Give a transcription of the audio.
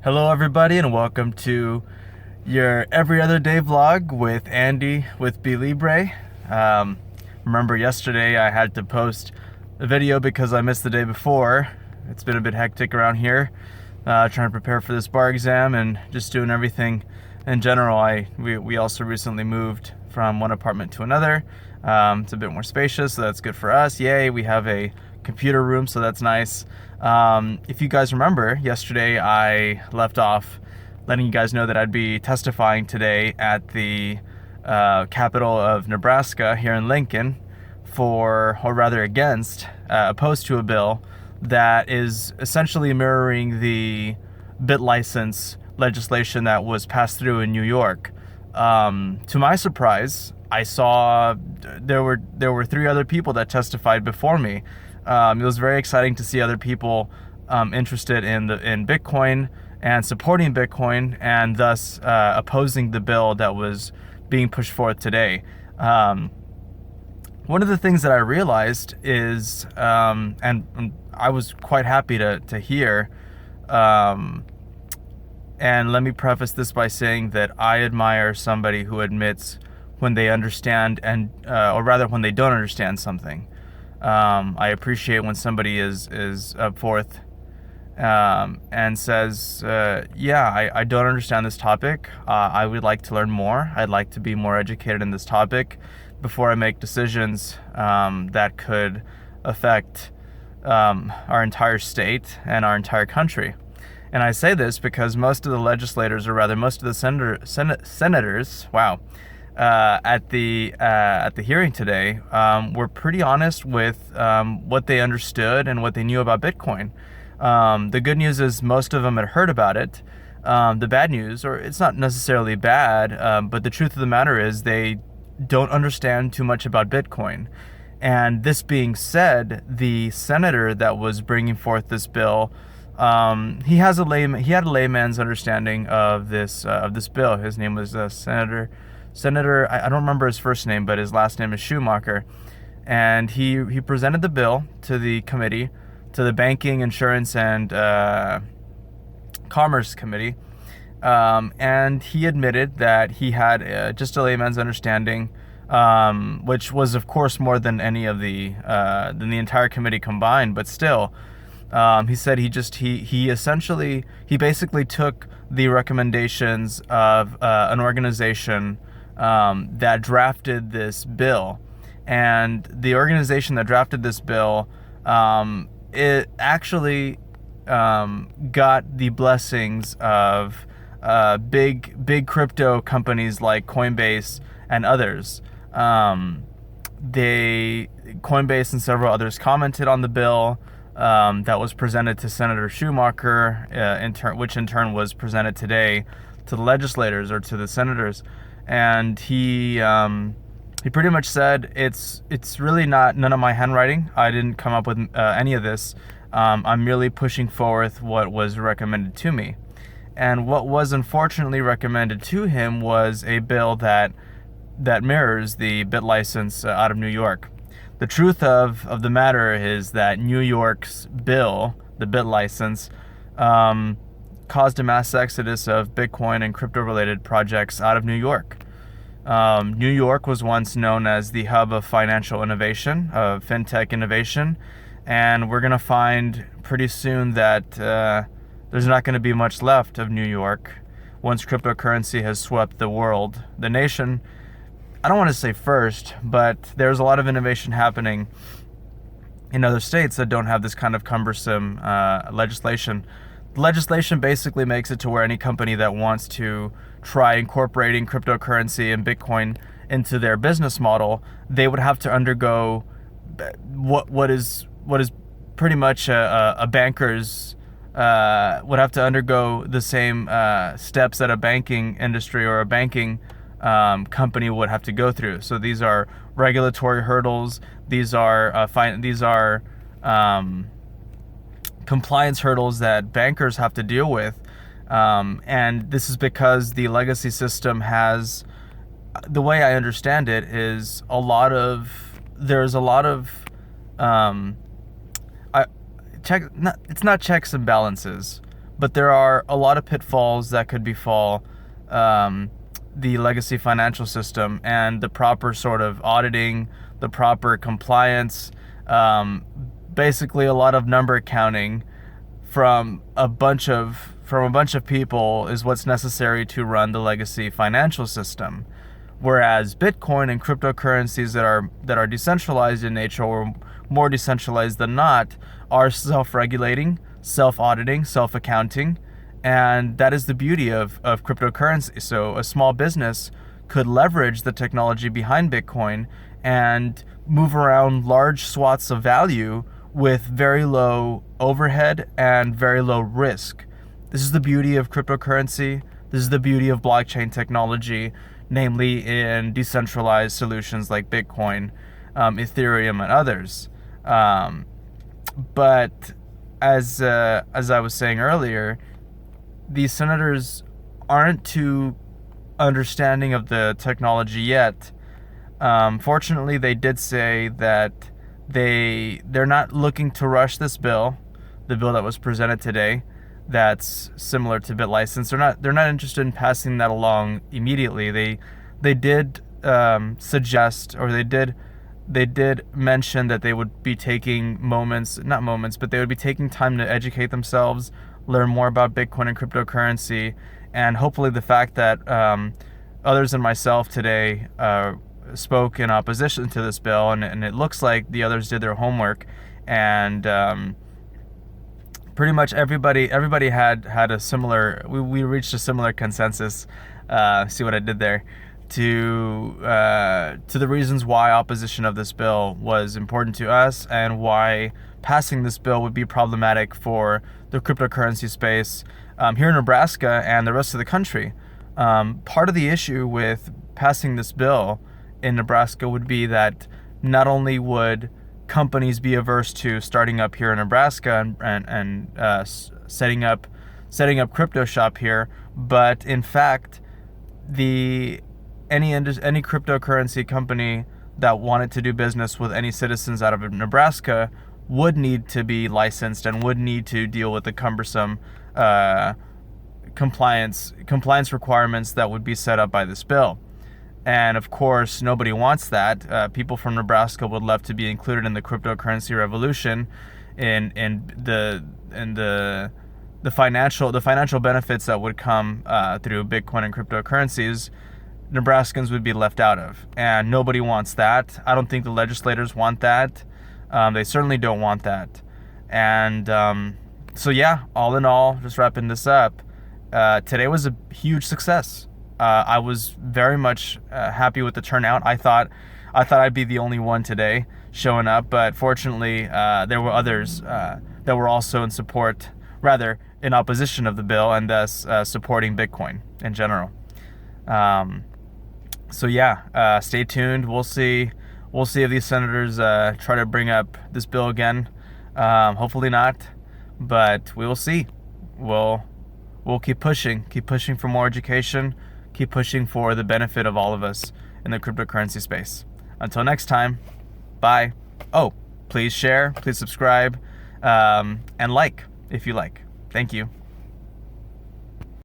Hello, everybody, and welcome to your every other day vlog with Andy with Be Libre. Remember, yesterday I had to post a video because I missed the day before. It's been a bit hectic around here, trying to prepare for this bar exam and just doing everything in general. We also recently moved from one apartment to another. It's a bit more spacious, so that's good for us. Yay, we have a computer room, so that's nice. If you guys remember, yesterday I left off letting you guys know that I'd be testifying today at the capital of Nebraska here in Lincoln opposed to a bill that is essentially mirroring the bit license legislation that was passed through in New York. To my surprise, I saw there were three other people that testified before me. It was very exciting to see other people interested in Bitcoin and supporting Bitcoin, and thus opposing the bill that was being pushed forth today. One of the things that I realized is, and I was quite happy to hear, and let me preface this by saying that I admire somebody who admits when they understand or rather when they don't understand something. I appreciate when somebody is up forth and says, yeah, I don't understand this topic. I would like to learn more. I'd like to be more educated in this topic before I make decisions that could affect our entire state and our entire country. And I say this because most of the legislators, or rather most of the senators, wow, at the hearing today, were pretty honest with what they understood and what they knew about Bitcoin. The good news is most of them had heard about it. The bad news, or it's not necessarily bad, but the truth of the matter is they don't understand too much about Bitcoin. And this being said, the senator that was bringing forth this bill, he had a layman's understanding of this bill. His name was Senator, I don't remember his first name, but his last name is Schumacher. And he presented the bill to the committee, to the Banking, Insurance, and Commerce Committee. And he admitted that he had just a layman's understanding, which was, of course, more than any of the entire committee combined. But still, he said he basically took the recommendations of an organization that drafted this bill, and the organization that drafted this bill, it actually got the blessings of big crypto companies like Coinbase and others. Coinbase and several others commented on the bill that was presented to Senator Schumacher, which in turn was presented today to the legislators, or to the senators. And he pretty much said it's really none of my handwriting. I didn't come up with any of this. I'm merely pushing forth what was recommended to me. And what was unfortunately recommended to him was a bill that mirrors the bit license out of New York. The truth of the matter is that New York's bill, the bit license, caused a mass exodus of Bitcoin and crypto-related projects out of New York. New York was once known as the hub of financial innovation, of fintech innovation, and we're going to find pretty soon that there's not going to be much left of New York once cryptocurrency has swept the world. The nation, I don't want to say first, but there's a lot of innovation happening in other states that don't have this kind of cumbersome legislation. The legislation basically makes it to where any company that wants to try incorporating cryptocurrency and Bitcoin into their business model, they would have to undergo what is pretty much a banker's would have to undergo the same steps that a banking industry or a banking company would have to go through. So these are regulatory hurdles. These are compliance hurdles that bankers have to deal with, and this is because the legacy system has, the way I understand it, is there's a lot of it's not checks and balances, but there are a lot of pitfalls that could befall the legacy financial system, and the proper sort of auditing, the proper compliance, basically a lot of number counting from a bunch of people is what's necessary to run the legacy financial system. Whereas Bitcoin and cryptocurrencies that are decentralized in nature, or more decentralized than not, are self-regulating, self-auditing, self-accounting, and that is the beauty of cryptocurrency. So a small business could leverage the technology behind Bitcoin and move around large swaths of value with very low overhead and very low risk. This is the beauty of cryptocurrency. This is the beauty of blockchain technology, namely in decentralized solutions like Bitcoin, Ethereum, and others. But as I was saying earlier, these senators aren't too understanding of the technology yet. Fortunately, they did say that they're not looking to rush this bill, the bill that was presented today, that's similar to BitLicense. They're not interested in passing that along immediately. They did suggest, or they did mention that they would be taking but they would be taking time to educate themselves, learn more about Bitcoin and cryptocurrency, and hopefully the fact that others than myself today spoke in opposition to this bill, and it looks like the others did their homework, and pretty much everybody had a similar, we reached a similar consensus, see what I did there, to the reasons why opposition of this bill was important to us, and why passing this bill would be problematic for the cryptocurrency space here in Nebraska and the rest of the country. Part of the issue with passing this bill in Nebraska would be that not only would companies be averse to starting up here in Nebraska and setting up crypto shop here, but in fact, any cryptocurrency company that wanted to do business with any citizens out of Nebraska would need to be licensed and would need to deal with the cumbersome compliance requirements that would be set up by this bill. And of course, nobody wants that. People from Nebraska would love to be included in the cryptocurrency revolution, in the financial benefits that would come through Bitcoin and cryptocurrencies. Nebraskans would be left out of, and nobody wants that. I don't think the legislators want that. They certainly don't want that. And so yeah, all in all, just wrapping this up, today was a huge success. I was very much happy with the turnout. I thought I'd be the only one today showing up, but fortunately there were others that were also in opposition of the bill, and thus supporting Bitcoin in general. So yeah, stay tuned. We'll see if these senators try to bring up this bill again. Hopefully not, but we will see. We'll keep pushing for more education, keep pushing for the benefit of all of us in the cryptocurrency space. Until next time, bye. Oh, please share, please subscribe, and like if you like. Thank you.